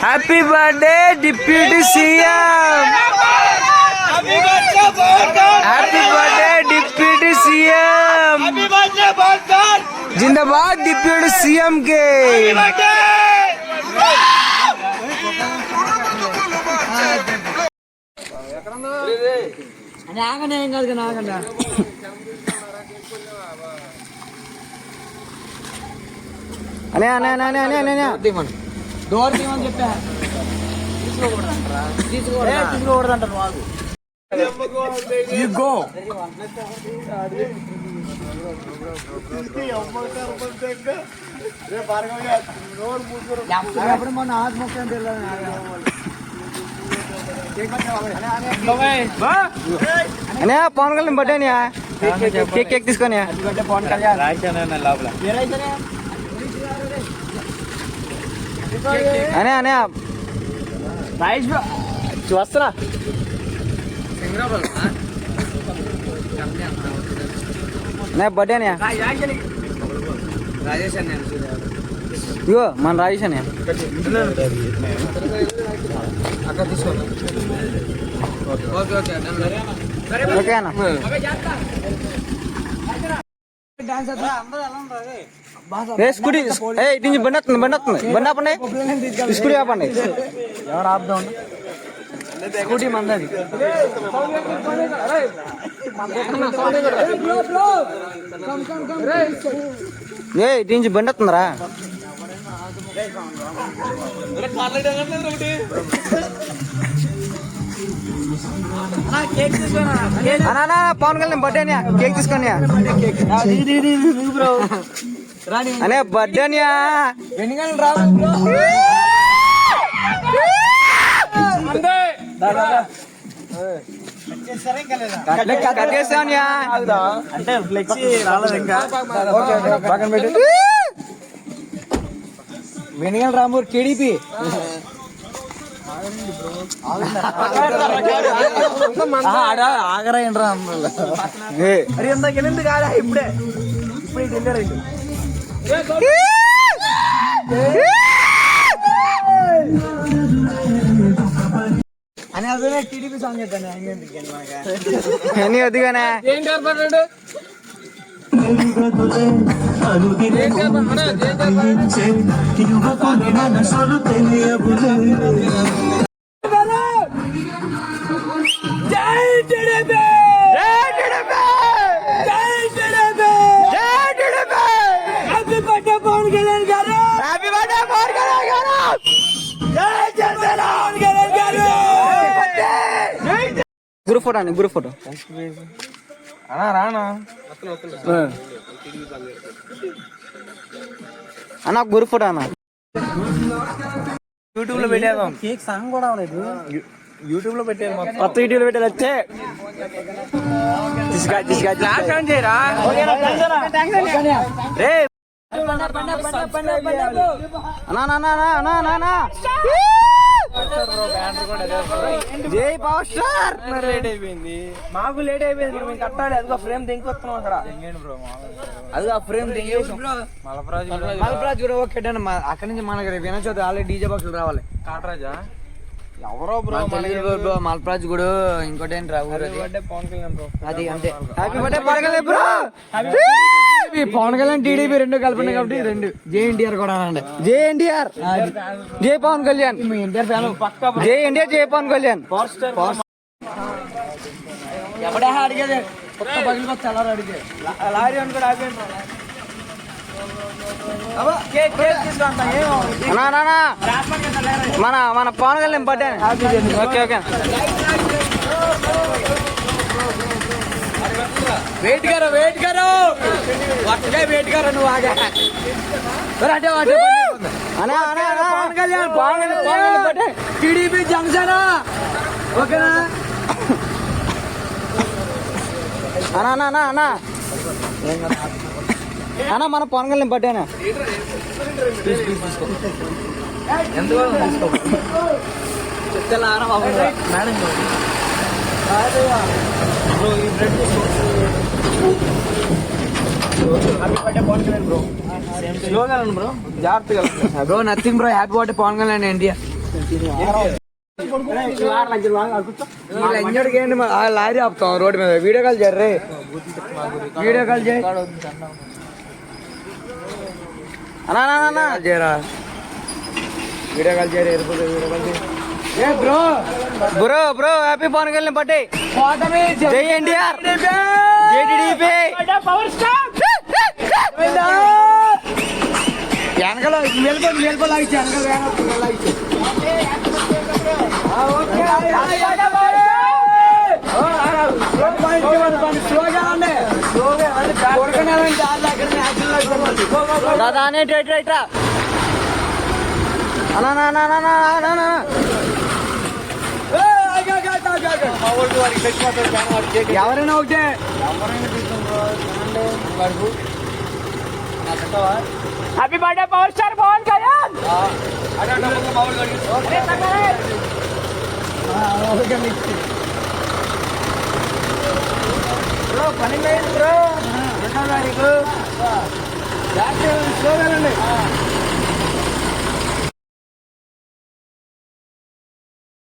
Happy birthday deputy CM. Happy birthday deputy CM. జిందాబాద్ deputy CM కే. ఆగండి, ఏం కాదు కానీ ఆగండి. అనే అనే అనే అనే అనే డోర్ తీయమని చెప్పా. తీసుకోకూడదంటారు వాళ్ళు. ఎప్పుడు మొన్న ఆజ్ మొక్క అనే పవన్ కళ్యాణ్ బర్త్డే అనియా. కేక్ కేక్ తీసుకొని పవన్ కళ్యాణ్ లోపల అనే అనే వస్తున్నా. నే బర్త్డే అనియా. రాజేష్ అన్న ఇగో మన రాజేష్ అనియా. అక్కడ తీసుకోండి. ఓకే అన్న. స్కూటీ ఇటు నుంచి బండి వస్తుంది, బండి వస్తుంది, బండి ఆపండి. స్కూటీ ఆపండి. ఎవరు ఆపుదాం? స్కూటీ మందది. ఇటు నుంచి బండి వస్తుందిరా. అన్నా పవన్ కళ్యాణ్ బర్త్డే అనియా. కేక్ తీసుకొని అనే బర్త్డే అనియా. కట్టేస్తానియా అంటే ఫ్లెక్సీ రాలేదు ఇంకా. వెనుగల రామూర్ టీడీపీ. ఆగరా ఏంట్రా అరే ఎంత గెలింది కాదా? ఇప్పుడే వెళ్ళారు. అని అదే టీడీపీ సాంగ్ చేద్దాను. ఎన్ని వద్దుగానే గ్రూప్ ఫోటో అండి. గ్రూప్ ఫోటో రానా అన్న గ్రూప్ ఫోటో అన్న. యూట్యూబ్ లో పెట్టేద్దాం. కేక్ సాంగ్ కూడా అవ్వలేదు. యూట్యూబ్ లో పెట్టేది మొత్తం యూట్యూబ్ లో పెట్టేది వచ్చే జై పవర్ స్టార్. లేట్ అయిపోయింది, మాకు లేట్ అయిపోయింది. మేము కట్టాలి. అదిగో ఫ్రేమ్ దింకొస్తున్నాం అక్కడ. అదిగో ఫ్రేమ్ దింగేసాం. మలపరాజు కూడా ఓకే. అక్కడి నుంచి మనకి వినచోదు ఆల్రెడీ డీజే బాక్సులు రావాలి. కాటరాజా ఎవరో బ్రో మలపరాజు కూడా ఇంకోటి ఏంటి రా ఊరు పవన్ కళ్యాణ్ బ్రో. అది అంతే. Happy birthday Pawan Kalyan bro. Pawan Kalyan TDP రెండు కలిపి కాబట్టి రెండు. జై ఎన్టీఆర్ కూడా అనండి. జై ఎన్టీఆర్, జై పవన్ కళ్యాణ్. ఎన్టీఆర్ ఫ్యాన్ పక్కా. జై ఎన్టీఆర్, జై పవన్ కళ్యాణ్. ఎవడే అడిగేది కొత్త పగిలిపోతే ఎలా అడిగే లారీ అని కూడా ఆపేయండి. మన మన Pawan Kalyan birthday. Okay okay. Wait करो वेट करो నువ్వు ఆగా. అనా అనా Pawan Kalyan birthday TDP junction. ఓకేనా అనా అనా అనా అనా అనా మన పవన్ కళ్యాణ్ బర్త్డేనా. చెప్తారా మేడం బ్రో ఈ బ్రెడ్ స్లోగా బ్రో, జాగ్రత్తగా bro nothing bro, happy birthday Pawan Kalyan India. Lorry ఆపుతాం రోడ్డు మీద, వీడియో కాల్ చేయర్రే, వీడియో కాల్ చేయి చేయరా, వీడియో కాల్ చేయరా, వీడియో కాల్ చేయి. ఏ bro bro bro happy Pawan Kalyan birthday, జై ఎన్టీఆర్, జై టీడీపీ. వెనకలో వెళ్ళిపోలాగిచ్చి వెనకాల లాగిచ్చి. దాదా అనేట్రా ఎవరైనా ఒకటే. Happy birthday power star Pawan Kalyan. Bro పని లేదు బ్రో, 2వ తారీఖు స్లోగానండి.